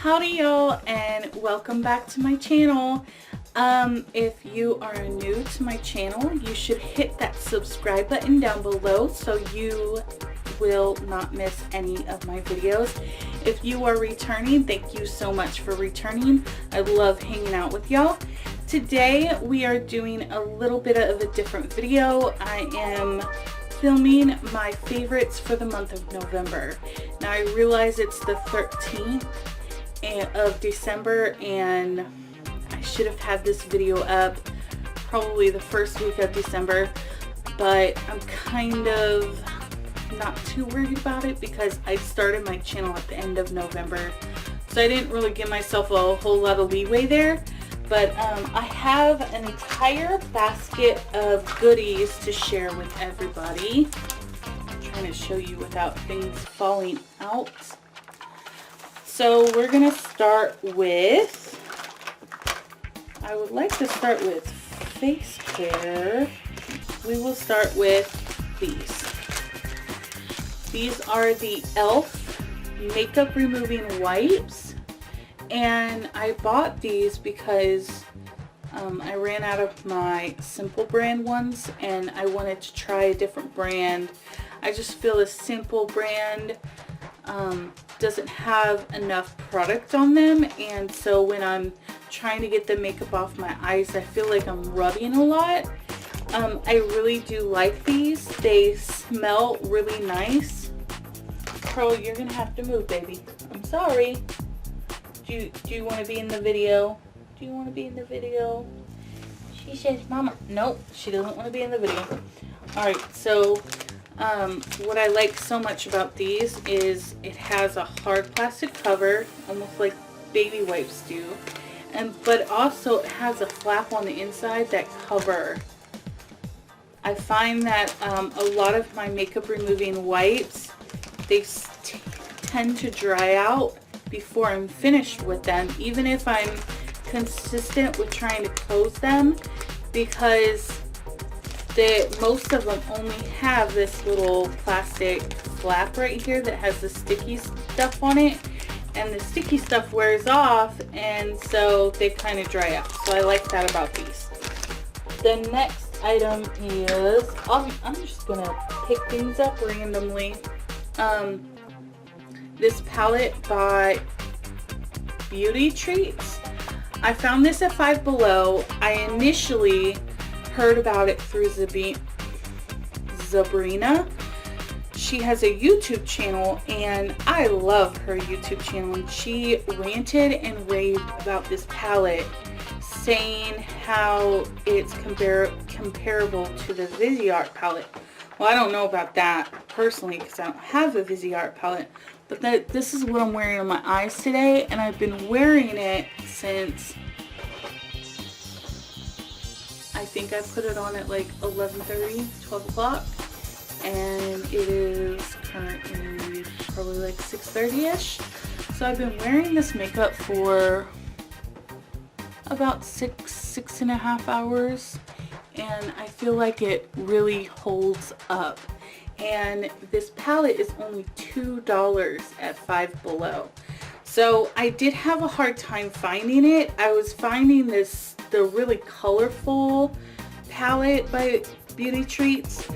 Howdy y'all, and welcome back to my channel. If you are new to my channel, you should hit that subscribe button down below so you will not miss any of my videos. If you are returning, thank you so much for returning. I love hanging out with y'all. Today we are doing a little bit of a different video. I am filming my favorites for the month of November. Now I realize it's the 13th of December and I should have had this video up probably the first week of December, but I'm kind of not too worried about it because I started my channel at the end of November, so I didn't really give myself a whole lot of leeway there. But I have an entire basket of goodies to share with everybody. I'm trying to show you without things falling out. So we're gonna start with, I would like to start with face care. We will start with these. These are the e.l.f. makeup removing wipes. And I bought these because I ran out of my Simple brand ones and I wanted to try a different brand. I just feel the Simple brand doesn't have enough product on them, and so when I'm trying to get the makeup off my eyes, I feel like I'm rubbing a lot. I really do like these. They smell really nice. Pearl, you're gonna have to move, baby. I'm sorry. Do you want to be in the video? Do you want to be in the video? She says, Mama. Nope, she doesn't want to be in the video. Alright, so what I like so much about these is it has a hard plastic cover, almost like baby wipes do, but also it has a flap on the inside that cover. I find that a lot of my makeup removing wipes, they tend to dry out before I'm finished with them, even if I'm consistent with trying to close them, because most of them only have this little plastic flap right here that has the sticky stuff on it, and the sticky stuff wears off, and so they kind of dry out. So I like that about these. The next item is, I'm just gonna pick things up randomly. This palette by Beauty Treats. I found this at Five Below. I initially heard about it through Sabrina. She has a YouTube channel and I love her YouTube channel, and she ranted and raved about this palette, saying how it's comparable to the Viseart palette. Well, I don't know about that personally because I don't have a Viseart palette, but this is what I'm wearing on my eyes today, and I've been wearing it since, I think I put it on at like 11:30, 12 o'clock, and it is currently probably like 6:30ish. So I've been wearing this makeup for about six and a half hours, and I feel like it really holds up. And this palette is only $2 at Five Below. So I did have a hard time finding it. I was finding the really colorful palette by Beauty Treats.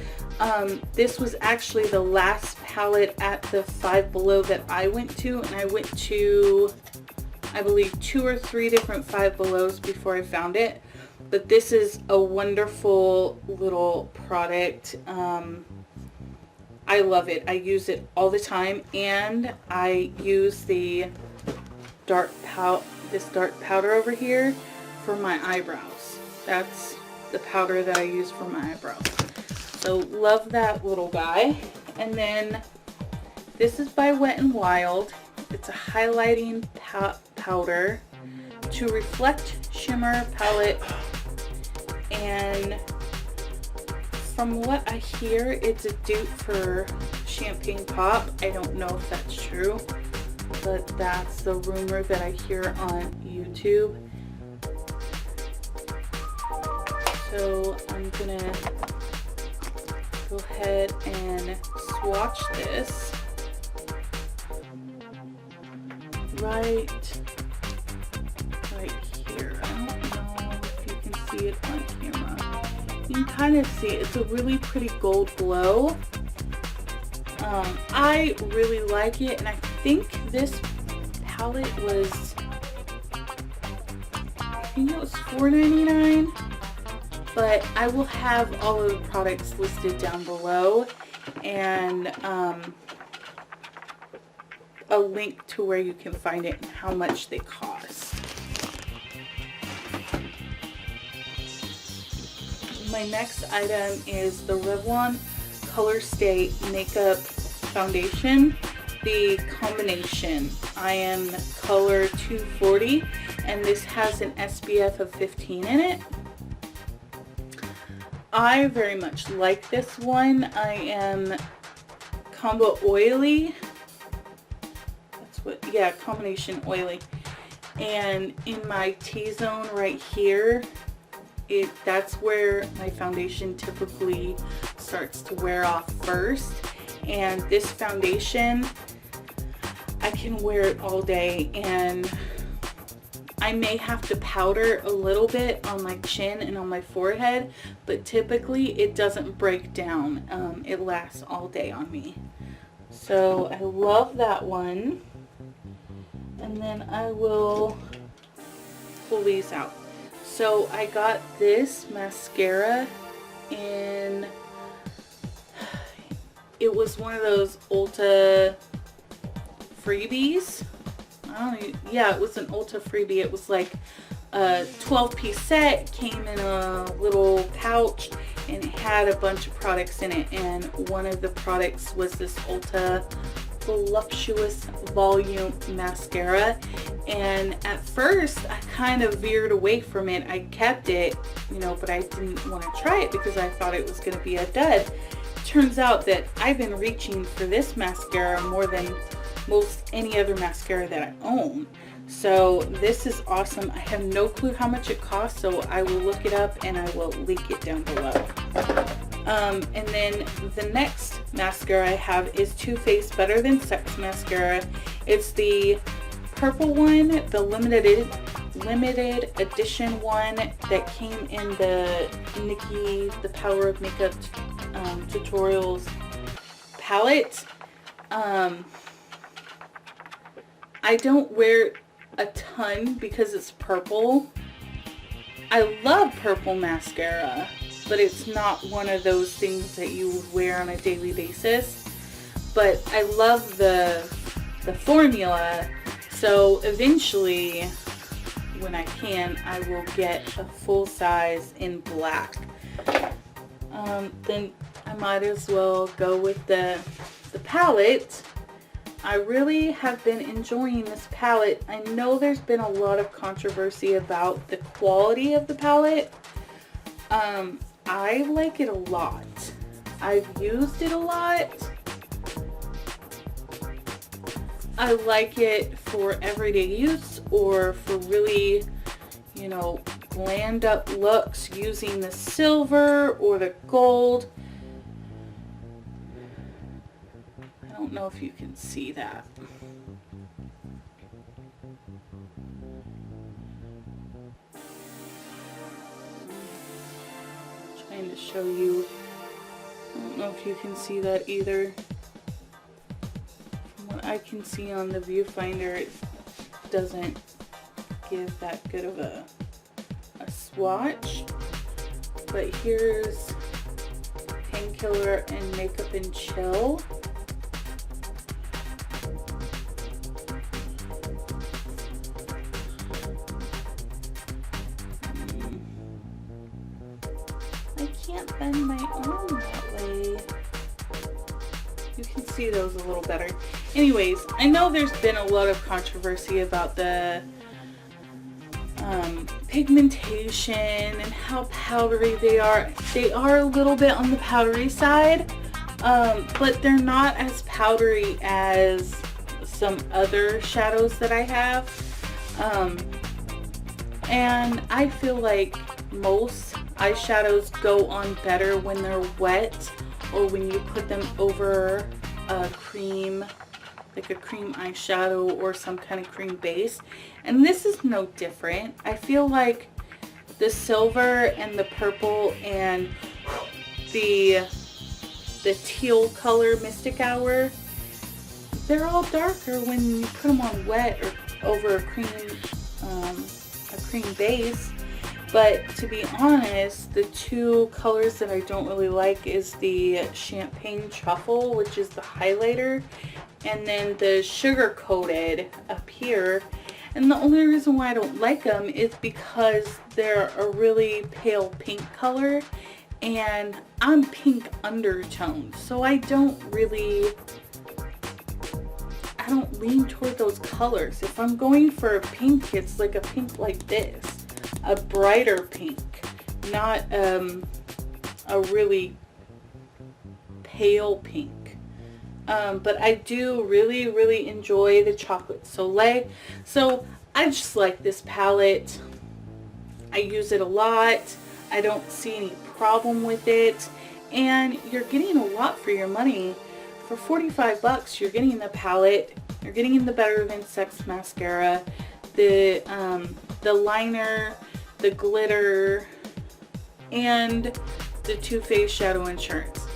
This was actually the last palette at the Five Below that I went to, and I went to, I believe, 2 or 3 different Five Belows before I found it. But this is a wonderful little product. I love it. I use it all the time, and I use the this dark powder over here for my eyebrows. That's the powder that I use for my eyebrows. So love that little guy. And then this is by Wet n Wild. It's a highlighting powder to reflect shimmer palette, and from what I hear, it's a dupe for Champagne Pop. I don't know if that's true, but that's the rumor that I hear on YouTube. So I'm gonna go ahead and swatch this right kind of see it's a really pretty gold glow. I really like it, and I think this palette was, I think it was $4.99, but I will have all of the products listed down below, and a link to where you can find it and how much they cost. My next item is the Revlon Colorstay Makeup Foundation, the combination. I am color 240, and this has an SPF of 15 in it. I very much like this one. I am combo oily. That's what, yeah, combination oily. And in my T-zone right here, that's where my foundation typically starts to wear off first. And this foundation, I can wear it all day, and I may have to powder a little bit on my chin and on my forehead, but typically it doesn't break down. It lasts all day on me. So I love that one. And then I will pull these out. So I got this mascara in, it was one of those Ulta freebies. Yeah, it was an Ulta freebie. It was like a 12-piece set, came in a little pouch, and it had a bunch of products in it. And one of the products was this Ulta Volumptuous Volume mascara. And at first I kind of veered away from it. I kept it, you know, but I didn't want to try it because I thought it was going to be a dud. Turns out that I've been reaching for this mascara more than most any other mascara that I own. So this is awesome. I have no clue how much it costs, so I will look it up and I will link it down below. And then the next mascara I have is Too Faced Better Than Sex mascara. It's the purple one, the limited edition one that came in the Nikki, the Power of Makeup Tutorials palette. I don't wear a ton because it's purple. I love purple mascara, but it's not one of those things that you would wear on a daily basis. But I love the formula, so eventually when I can, I will get a full size in black. Then I might as well go with the palette. I really have been enjoying this palette. I know there's been a lot of controversy about the quality of the palette. I like it a lot. I've used it a lot. I like it for everyday use or for really, you know, glammed up looks using the silver or the gold. I don't know if you can see that. I'm trying to show you. I don't know if you can see that either. From what I can see on the viewfinder, it doesn't give that good of a swatch. But here's Painkiller and Makeup and Chill. I can't bend my arm that way. You can see those a little better. Anyways, I know there's been a lot of controversy about the pigmentation and how powdery they are. They are a little bit on the powdery side, but they're not as powdery as some other shadows that I have. And I feel like most eyeshadows go on better when they're wet or when you put them over a cream, like a cream eyeshadow or some kind of cream base. And this is no different. I feel like the silver and the purple and the teal color Mystic Hour, they're all darker when you put them on wet or over a cream base. But to be honest, the two colors that I don't really like is the Champagne Truffle, which is the highlighter, and then the Sugar Coated up here. And the only reason why I don't like them is because they're a really pale pink color, and I'm pink undertone, so I don't lean toward those colors. If I'm going for a pink, it's like a pink like this, a brighter pink, not a really pale pink. But I do really enjoy the Chocolate Soleil. So I just like this palette. I use it a lot. I don't see any problem with it. And you're getting a lot for your money. For 45 bucks, you're getting the palette, you're getting the Better Than Sex mascara, the liner, the glitter, and the Too Faced Shadow Insurance.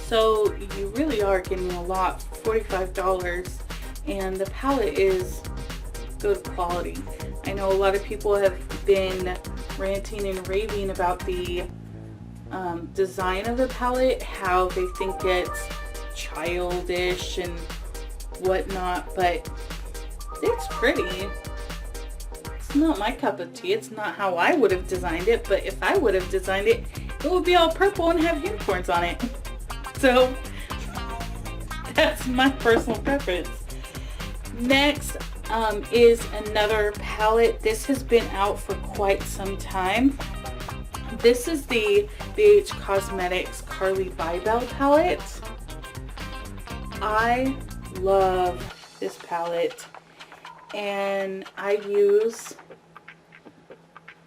So you really are getting a lot for $45, and the palette is good quality. I know a lot of people have been ranting and raving about the design of the palette, how they think it's childish and whatnot, but it's pretty. It's not my cup of tea. It's not how I would have designed it, but if I would have designed it, it would be all purple and have unicorns on it. So that's my personal preference. Next is another palette. This has been out for quite some time. This is the BH Cosmetics Carli Bybel palette. I love this palette, and I use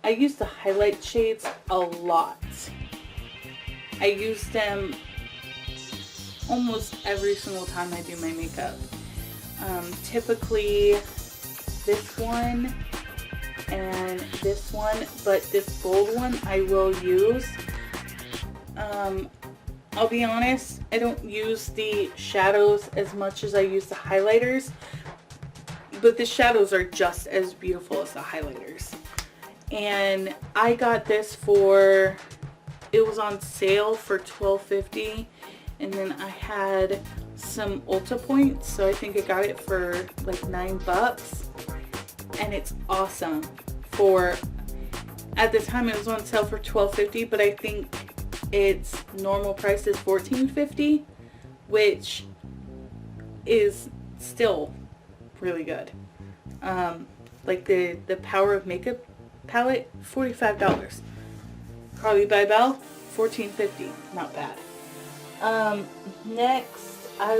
the highlight shades a lot. I use them almost every single time I do my makeup. Typically this one and this one, but this gold one I will use. I'll be honest, I don't use the shadows as much as I use the highlighters, but the shadows are just as beautiful as the highlighters. And I got this for, it was on sale for $12.50, and then I had some Ulta points, so I think I got it for like $9, and it's awesome. For, at the time it was on sale for $12.50, but I think its normal price is $14.50, which is still really good. Like the Power of Makeup palette, $45. Carli Bybel, $14.50, not bad. Next I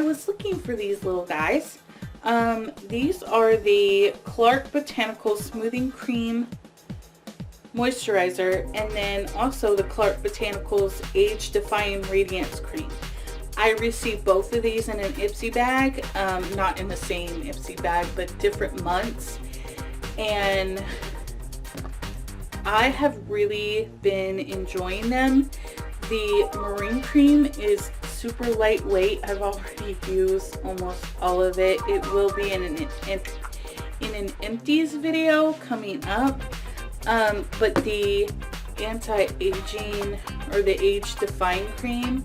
was looking for these little guys. These are the Clark Botanicals Smoothing Cream Moisturizer, and then also the Clark Botanicals Age Defying Radiance Cream. I received both of these in an Ipsy bag, not in the same Ipsy bag, but different months. And I have really been enjoying them. The Marine Cream is super lightweight. I've already used almost all of it. It will be in an empties video coming up. But the anti-aging or the age defying cream,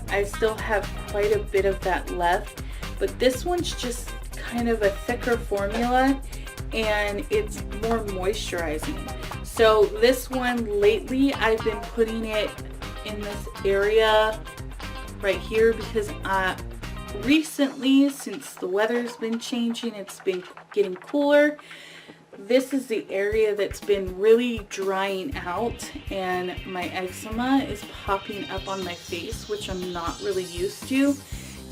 I still have quite a bit of that left, but this one's just kind of a thicker formula and it's more moisturizing. So this one lately I've been putting it in this area right here because recently, since the weather's been changing, it's been getting cooler. This is the area that's been really drying out, and my eczema is popping up on my face, which I'm not really used to.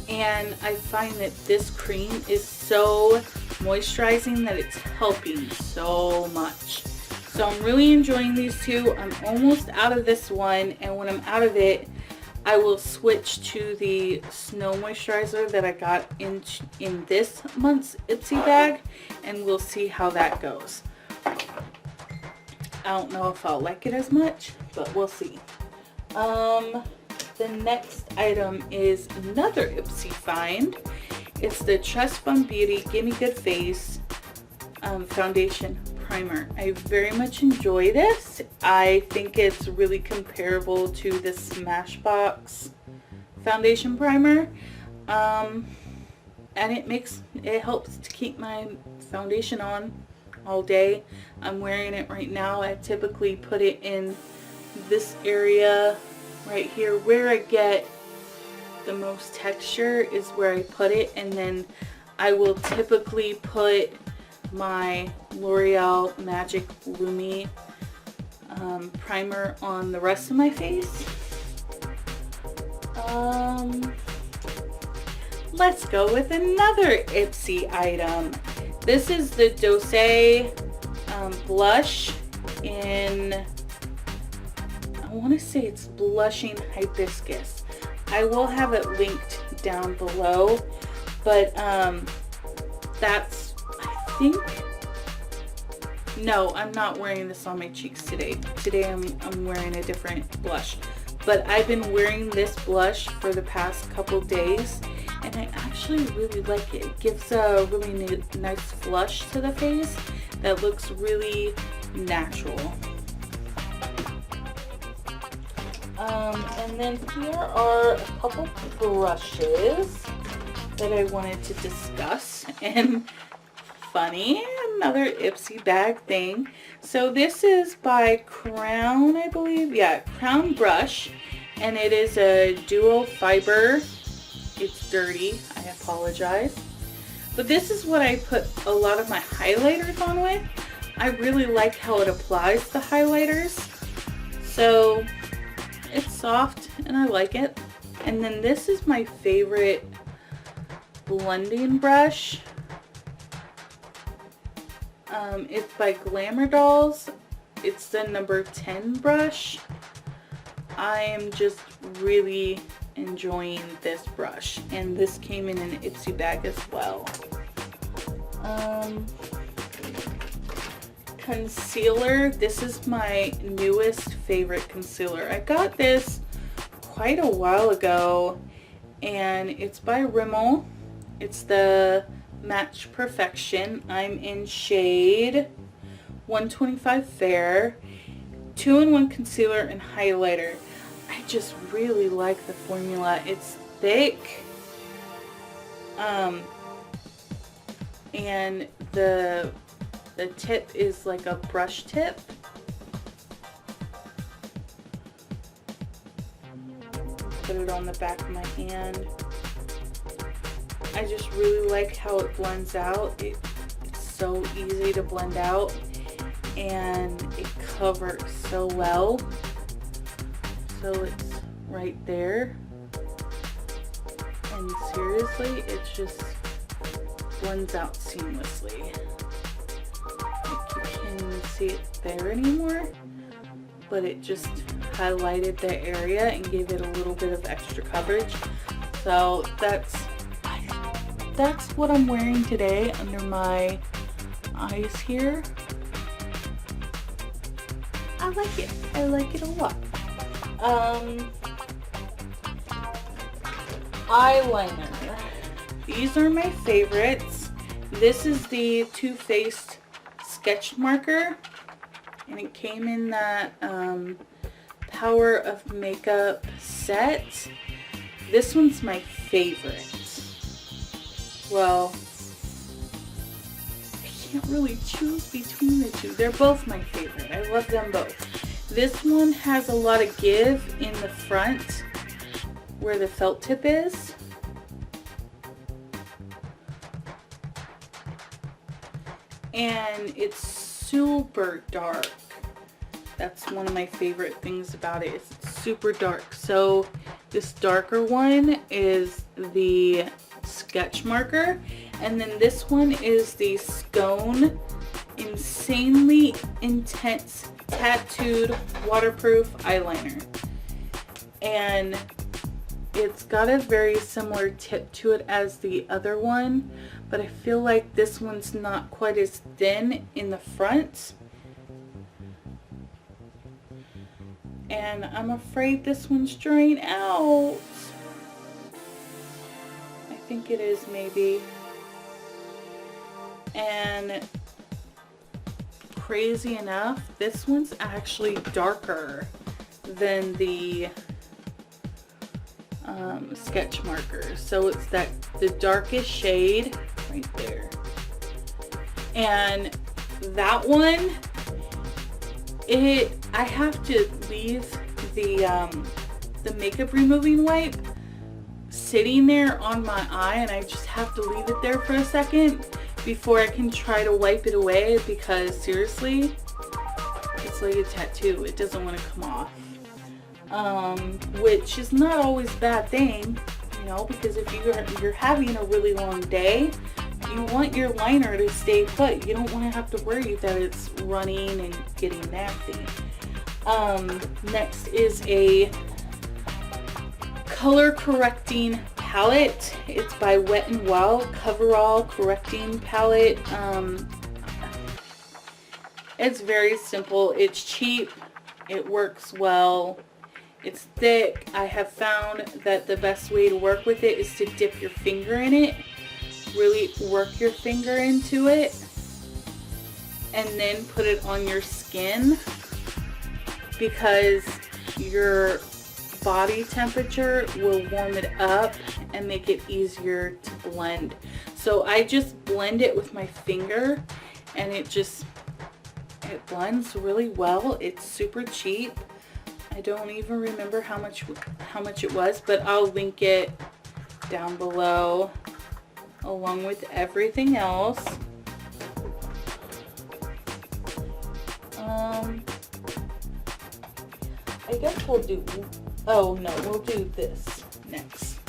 And I find that this cream is so moisturizing that it's helping so much. So I'm really enjoying these two. I'm almost out of this one, and when I'm out of it, I will switch to the Snow Moisturizer that I got in this month's Ipsy bag, and we'll see how that goes. I don't know if I'll like it as much, but we'll see. The next item is another Ipsy find. It's the Trust Fund Beauty Gimme Good Face Foundation Primer. I very much enjoy this. I think it's really comparable to the Smashbox foundation primer. And it helps to keep my foundation on all day. I'm wearing it right now. I typically put it in this area right here where I get the most texture is where I put it, and then I will typically put my L'Oreal Magic Lumi primer on the rest of my face. Let's go with another Ipsy item. This is the Doucce Blush in, I want to say it's Blushing Hibiscus. I will have it linked down below, but that's, I think, no, I'm not wearing this on my cheeks today. Today I'm wearing a different blush, but I've been wearing this blush for the past couple days, and I actually really like it. It gives a really nice flush to the face that looks really natural. And then here are a couple brushes that I wanted to discuss. And funny, another Ipsy bag thing. So this is by Crown, I believe. Yeah, Crown brush. And it is a dual fiber. It's dirty, I apologize. But this is what I put a lot of my highlighters on with. I really like how it applies the highlighters. So it's soft and I like it. And then this is my favorite blending brush. It's by Glamour Dolls. It's the number 10 brush. I am just really enjoying this brush, and this came in an Ipsy bag as well. Concealer. This is my newest favorite concealer. I got this quite a while ago, and it's by Rimmel. It's the Match Perfection. I'm in shade 125 Fair. 2-in-1 concealer and highlighter. I just really like the formula. It's thick, and the tip is like a brush tip. Put it on the back of my hand. I just really like how it blends out. It's so easy to blend out, and it covers so well. So it's right there, and seriously, it just blends out seamlessly. Like, you can't even see it there anymore, but it just highlighted the area and gave it a little bit of extra coverage. So that's what I'm wearing today under my eyes here. I like it. I like it a lot. Eyeliner. These are my favorites. This is the Too Faced sketch marker, and it came in that Power of Makeup set. This one's my favorite. Well, I can't really choose between the two. They're both my favorite. I love them both. This one has a lot of give in the front where the felt tip is. And it's super dark. That's one of my favorite things about it. It's super dark. So this darker one is the sketch marker, and then this one is the Skone Insanely Intense Tattooed Waterproof Eyeliner. And it's got a very similar tip to it as the other one, but I feel like this one's not quite as thin in the front. and I'm afraid this one's drying out. I think it is, maybe. And crazy enough, this one's actually darker than the sketch marker. So it's the darkest shade right there. And that one, I have to leave the makeup removing wipe sitting there on my eye, and I just have to leave it there for a second before I can try to wipe it away, because seriously, it's like a tattoo. It doesn't want to come off. Which is not always a bad thing, you know, because if you're having a really long day, you want your liner to stay put. You don't want to have to worry that it's running and getting nasty. Next is a color correcting palette. It's by Wet n Wild Coverall correcting palette. It's very simple. It's cheap. It works well. It's thick. I have found that the best way to work with it is to dip your finger in it. Really work your finger into it. And then put it on your skin, because your body temperature will warm it up and make it easier to blend. So I just blend it with my finger, and it blends really well. It's super cheap. I don't even remember how much it was, but I'll link it down below along with everything else. I guess we'll do, oh no, we'll do this next.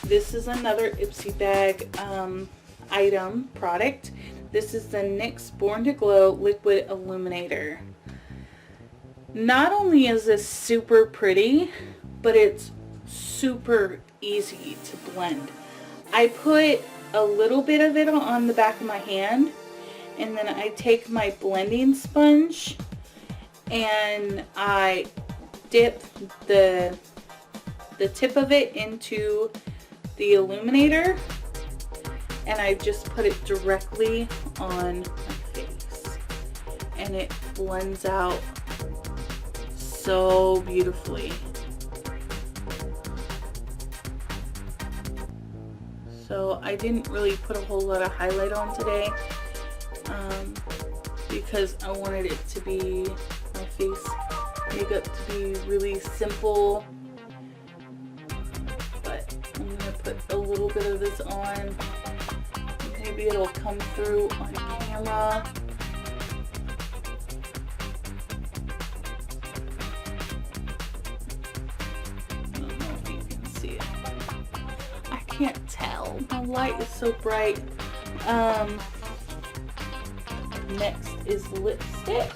This is another Ipsy bag item product. This is the NYX Born to Glow Liquid Illuminator. Not only is this super pretty, but it's super easy to blend. I put a little bit of it on the back of my hand, and then I take my blending sponge and I dip the tip of it into the illuminator, and I just put it directly on my face, and it blends out so beautifully. So I didn't really put a whole lot of highlight on today, because I wanted it to be, my face makeup to be really simple. But I'm gonna put a little bit of this on. Maybe it'll come through on camera. I don't know if you can see it. I can't tell. My light is so bright. Next is lipstick.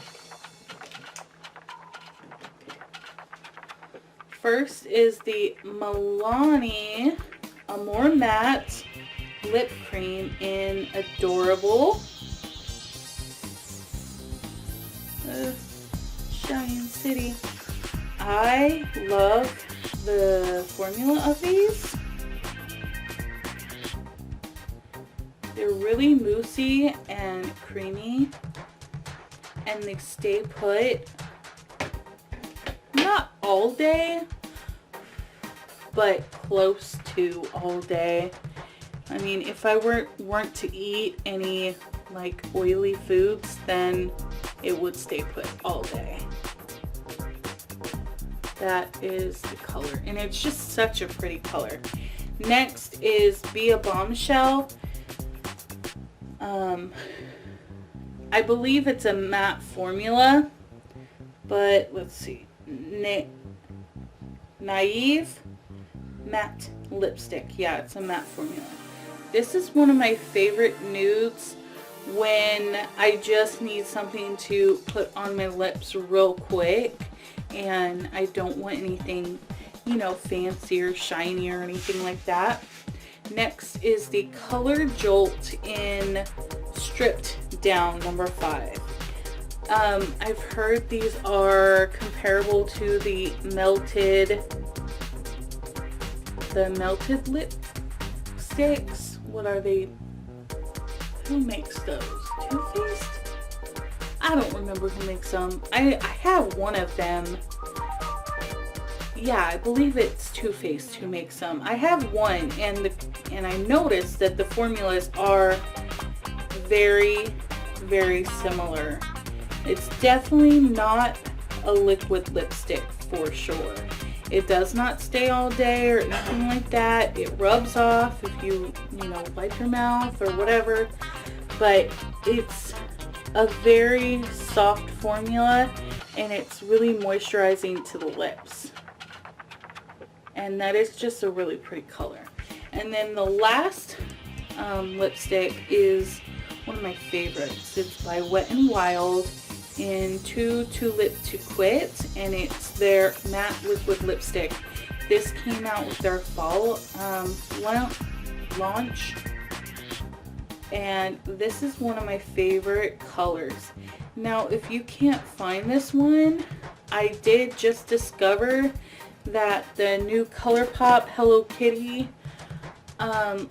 First is the Milani Amore Matte Lip Cream in Adorable. Shine City. I love the formula of these. They're really moussey and creamy, and they stay put. Not all day, but close to all day. I mean, if I weren't to eat any like oily foods, then it would stay put all day. That is the color, and it's just such a pretty color. Next is Be a Bombshell. I believe it's a matte formula, but let's see. Naive Matte Lipstick. Yeah, it's a matte formula. This is one of my favorite nudes when I just need something to put on my lips real quick and I don't want anything, you know, fancy or shiny or anything like that. Next is the Color Jolt in Stripped Down number 5. I've heard these are comparable to the melted lipsticks. What are they? Who makes those? Too Faced? I don't remember who makes them. I have one of them. Yeah, I believe it's Too Faced who makes them. I have one, and I noticed that the formulas are very, very similar. It's definitely not a liquid lipstick for sure. It does not stay all day or anything like that. It rubs off if you wipe your mouth or whatever. But it's a very soft formula, and it's really moisturizing to the lips. And that is just a really pretty color. And then the last lipstick is one of my favorites. It's by Wet n Wild in Too Lip to Quit, and it's their matte liquid lipstick. This came out with their fall launch, and this is one of my favorite colors. Now, if you can't find this one, I did just discover that the new ColourPop Hello Kitty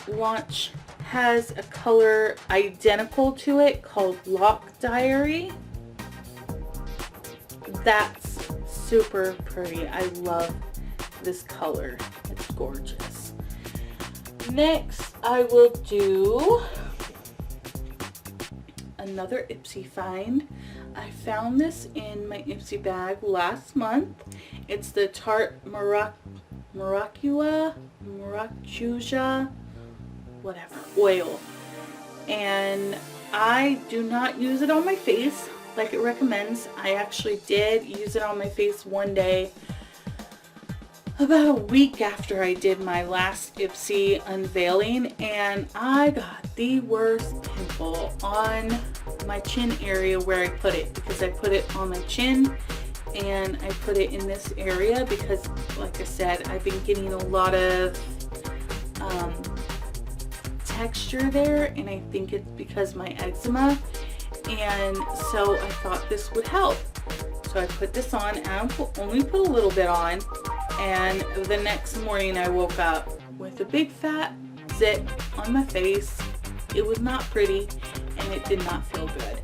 launch has a color identical to it called Lock Diary. That's super pretty. I love this color. It's gorgeous. Next, I will do another Ipsy find. I found this in my Ipsy bag last month. It's the Tarte Maracuja, whatever, oil. And I do not use it on my face like it recommends. I actually did use it on my face one day about a week after I did my last Ipsy unveiling, and I got the worst pimple on my chin area where I put it, because I put it on my chin and I put it in this area because, like I said, I've been getting a lot of texture there, and I think it's because my eczema, and so I thought this would help. So I put this on, and I only put a little bit on, and the next morning I woke up with a big fat zit on my face. It was not pretty, and it did not feel good.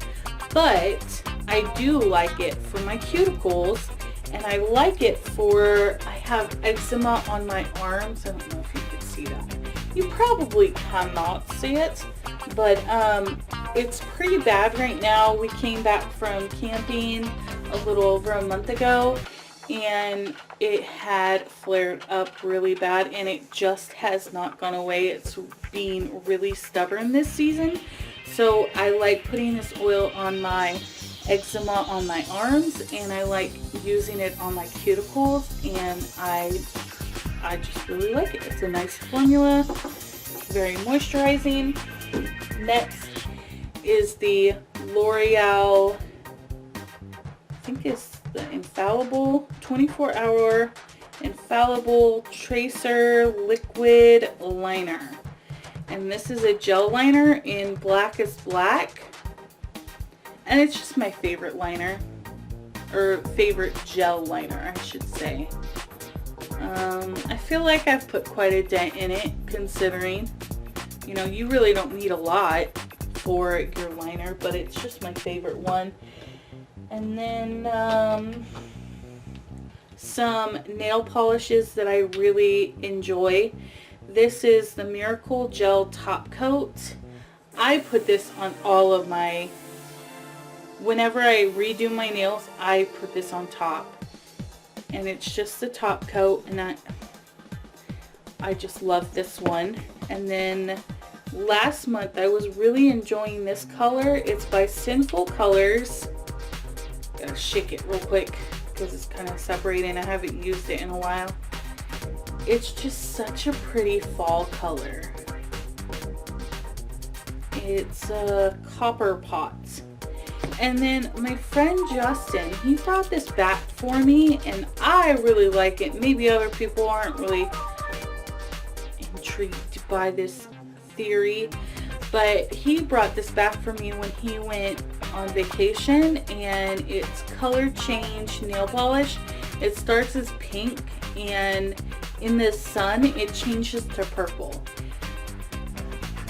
But I do like it for my cuticles, and I like it for, I have eczema on my arms. I don't know if you can see that. You probably cannot see it, but it's pretty bad right now. We came back from camping a little over a month ago, and it had flared up really bad, and it just has not gone away. It's being really stubborn this season. So I like putting this oil on my eczema on my arms, and I like using it on my cuticles, and I just really like it. It's a nice formula, very moisturizing. Next is the L'Oreal, I think it's the Infallible 24-hour Infallible Tracer Liquid Liner. And this is a gel liner in Black is Black. And it's just my favorite liner. Or favorite gel liner, I should say. I feel like I've put quite a dent in it, considering, you really don't need a lot for your liner, but it's just my favorite one. And then some nail polishes that I really enjoy. This is the Miracle Gel Top Coat. I put this on all of my, whenever I redo my nails, I put this on top. And it's just the top coat, and I just love this one. And then last month I was really enjoying this color. It's by Sinful Colors. Gotta shake it real quick because it's kind of separating. I haven't used it in a while. It's just such a pretty fall color. It's a Copper Pot. And then my friend Justin, he brought this back for me, and I really like it. Maybe other people aren't really intrigued by this theory, but he brought this back for me when he went on vacation, and it's color change nail polish. It starts as pink, and in the sun it changes to purple.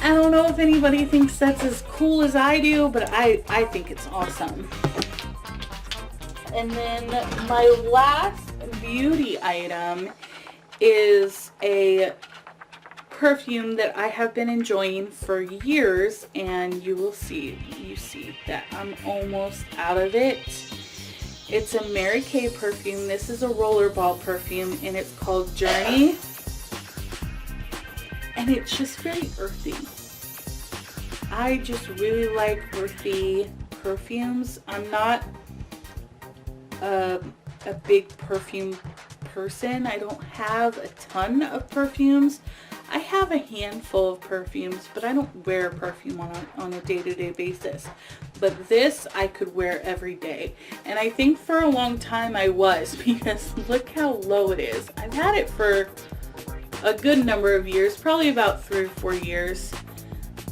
I don't know if anybody thinks that's as cool as I do, but I think it's awesome. And then my last beauty item is a perfume that I have been enjoying for years, and you see that I'm almost out of it. It's a Mary Kay perfume. This is a rollerball perfume, and it's called Journey. And it's just very earthy. I just really like earthy perfumes. I'm not a big perfume person. I don't have a ton of perfumes. I have a handful of perfumes, but I don't wear perfume on a day-to-day basis. But this I could wear every day. And I think for a long time I was, because look how low it is. I've had it for a good number of years, probably about 3 or 4 years.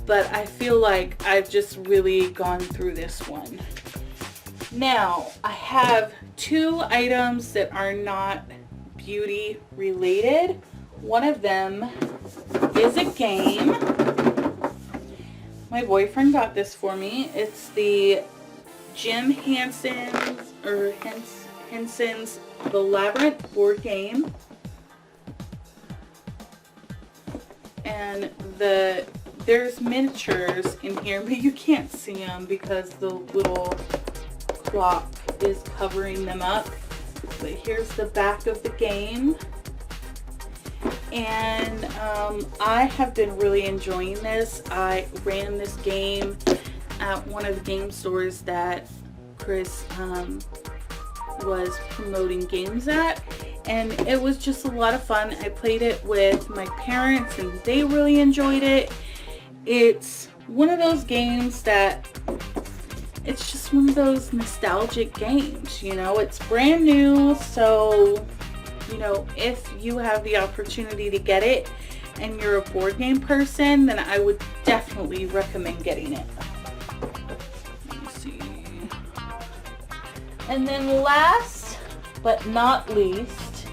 But I feel like I've just really gone through this one. Now, I have 2 items that are not beauty related. One of them is a game. My boyfriend got this for me. It's the Jim Henson's The Labyrinth board game. And there's miniatures in here, but you can't see them because the little clock is covering them up. But here's the back of the game. And I have been really enjoying this. I ran this game at one of the game stores that Chris was promoting games at, and it was just a lot of fun. I played it with my parents and they really enjoyed it. It's one of those games that it's just one of those nostalgic games, you know. It's brand new, so you know, if you have the opportunity to get it and you're a board game person, then I would definitely recommend getting it. Let me see. And then last but not least,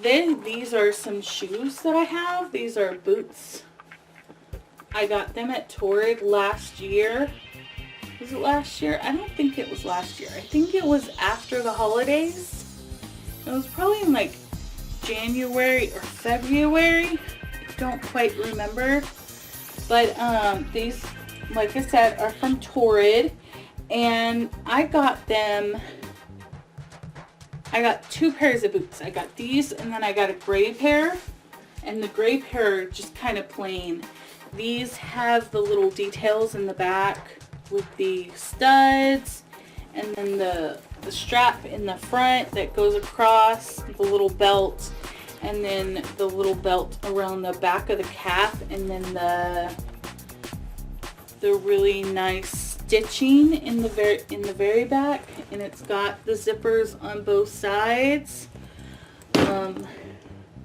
then these are some shoes that I have. These are boots. I got them at Torrid last year. Was it last year? I don't think it was last year. I think it was after the holidays. It was probably in like January or February. I don't quite remember. But these, like I said, are from Torrid. And I got them. I got 2 pairs of boots. I got these, and then I got a gray pair. And the gray pair are just kind of plain. These have the little details in the back with the studs, and then the strap in the front that goes across, the little belt, and then the little belt around the back of the calf, and then the really nice stitching in the very back, and it's got the zippers on both sides.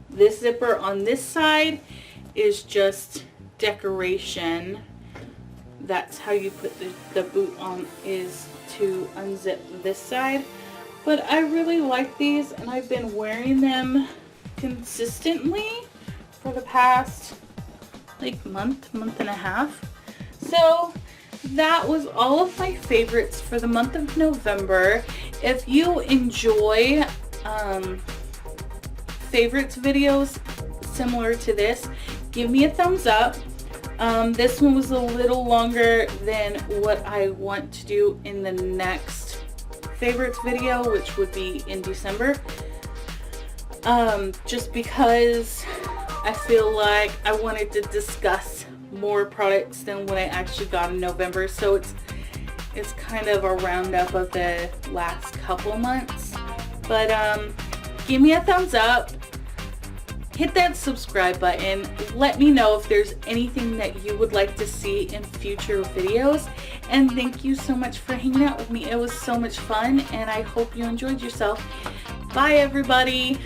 This zipper on this side is just decoration. That's how you put the boot on, is to unzip this side. But I really like these, and I've been wearing them consistently for the past like month and a half. So that was all of my favorites for the month of November. If you enjoy favorites videos similar to this, give me a thumbs up. This one was a little longer than what I want to do in the next favorites video, which would be in December. Just because I feel like I wanted to discuss more products than what I actually got in November. So it's kind of a roundup of the last couple months. But give me a thumbs up. Hit that subscribe button. Let me know if there's anything that you would like to see in future videos. And thank you so much for hanging out with me. It was so much fun, and I hope you enjoyed yourself. Bye, everybody.